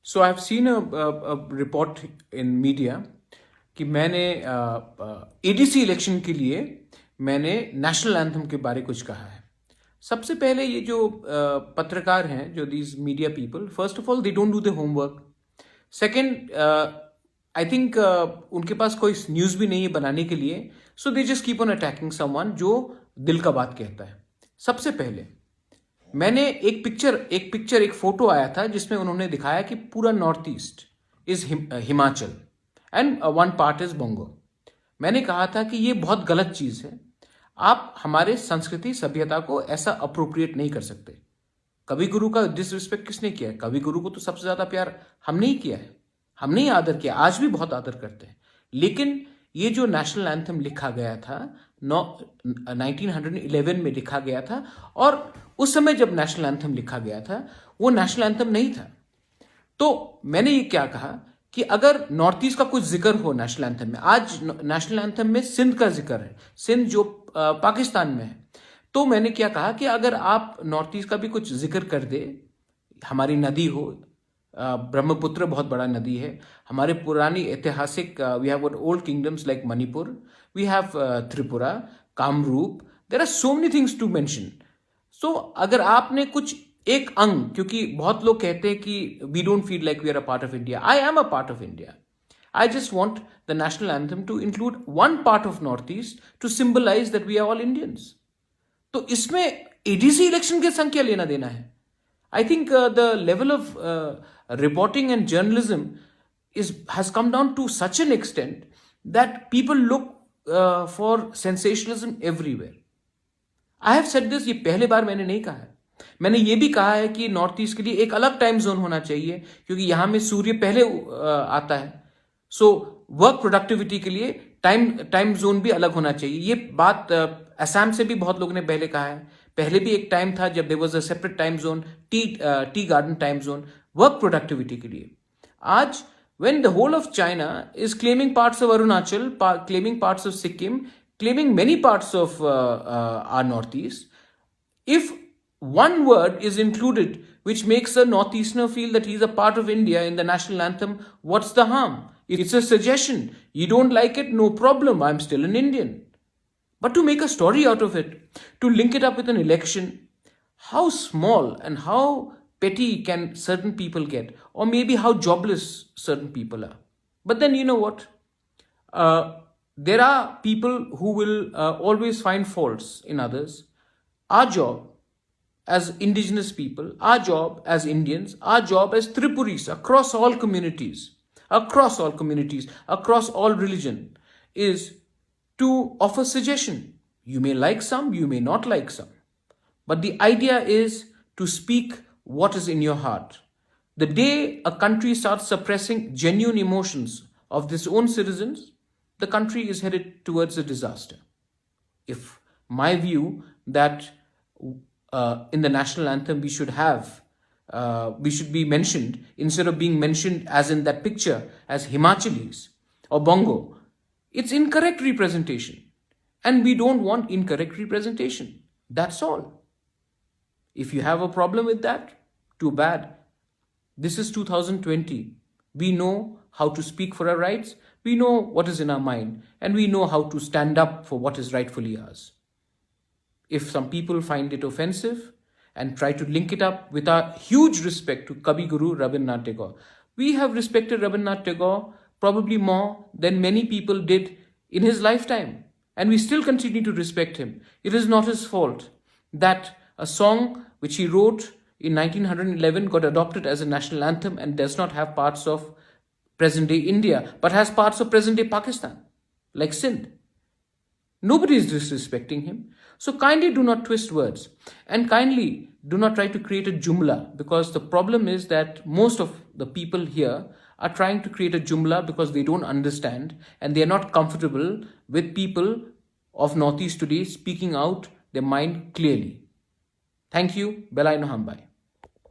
So I've seen a report in media कि मैंने ADC election के लिए मैंने नेशनल एंथम के बारे कुछ कहा है। सबसे पहले ये जो पत्रकार हैं, जो these media people, first of all they don't do the homework. Second, I think उनके पास कोई न्यूज़ भी नहीं है बनाने के लिए, so they just keep on attacking someone जो दिल का बात कहता है। सबसे पहले मैंने एक फोटो आया था जिसमें उन्होंने दिखाया कि पूरा north east is Himachal and one part is Bango. मैंने कहा था कि ये बहुत गलत चीज है। आप हमारे संस्कृति सभ्यता को ऐसा अप्रोप्रिएट नहीं कर सकते। कवि गुरु का डिसरिस्पेक्ट किसने किया है? कवि गुरु को तो सबसे ज्यादा प्यार हमने ही किया है, हमने ही आदर किया, आज भी बहुत आदर करते हैं। लेकिन ये जो नेशनल एंथम लिखा गया था 1911 में लिखा गया था, और उस समय जब नेशनल एंथम लिखा गया था वो नेशनल एंथम नहीं था। तो मैंने ये क्या कहा कि अगर नॉर्थ ईस्ट का कुछ जिक्र हो नेशनल एंथम में, आज नेशनल एंथम में सिंध का जिक्र है, सिंध जो पाकिस्तान में है, तो मैंने क्या कहा कि अगर आप नॉर्थ ईस्ट का भी कुछ जिक्र कर दे, हमारी नदी हो, ब्रह्मपुत्र बहुत बड़ा नदी है, हमारे पुरानी ऐतिहासिक, we have old kingdoms like Manipur, we have Tripura, Kamrup, there are so many things to mention. So अगर आपने कुछ एक अंग, क्योंकि बहुत लोग कहते हैं कि we don't feel like we are a part of India, I am a part of India. I just want the national anthem to include one part of Northeast to symbolize that we are all Indians. तो इसमें ADC election के संग क्या लेना देना है? I think the level of reporting and journalism has come down to such an extent that people look for sensationalism everywhere. I have said this, ये पहले बार मैंने नहीं कहा है। मैंने ये भी कहा है कि नॉर्थ ईस्ट के लिए एक अलग टाइम जोन होना चाहिए, क्योंकि यहां में सूर्य पहले आता है। सो वर्क प्रोडक्टिविटी के लिए टाइम जोन भी अलग होना चाहिए। ये बात असम से भी बहुत लोगों ने पहले कहा है। पहले भी एक टाइम था जब there was a separate time zone, tea garden time zone, work productivity के लिए। आज when the whole of China is claiming parts of Arunachal, claiming parts of Sikkim, claiming many parts of our northeast, if one word is included which makes a northeasterner feel that he's a part of India in the national anthem, what's the harm? It's a suggestion. You don't like it, no problem, I'm still an Indian. But to make a story out of it, to link it up with an election, how small and how petty can certain people get, or maybe how jobless certain people are. But then you know what? There are people who will always find faults in others. Our job as indigenous people, our job as Indians, our job as Tripuris across all communities, across all religion, is to offer suggestion. You may like some, you may not like some. But the idea is to speak what is in your heart. The day a country starts suppressing genuine emotions of its own citizens, the country is headed towards a disaster. If my view that in the national anthem we should be mentioned, instead of being mentioned as in that picture as Himachalis or Bongo, it's incorrect representation. And we don't want incorrect representation. That's all. If you have a problem with that, too bad. This is 2020. We know how to speak for our rights, we know what is in our mind, and we know how to stand up for what is rightfully ours. If some people find it offensive and try to link it up with our huge respect to Kavi Guru Rabindranath Tagore, we have respected Rabindranath Tagore probably more than many people did in his lifetime, and we still continue to respect him. It is not his fault that a song which he wrote in 1911 got adopted as a national anthem and does not have parts of present day India, but has parts of present day Pakistan, like Sindh. Nobody is disrespecting him. So kindly do not twist words, and kindly do not try to create a jumla, because the problem is that most of the people here are trying to create a jumla because they don't understand and they are not comfortable with people of Northeast today speaking out their mind clearly. Thank you. Belai no hambai.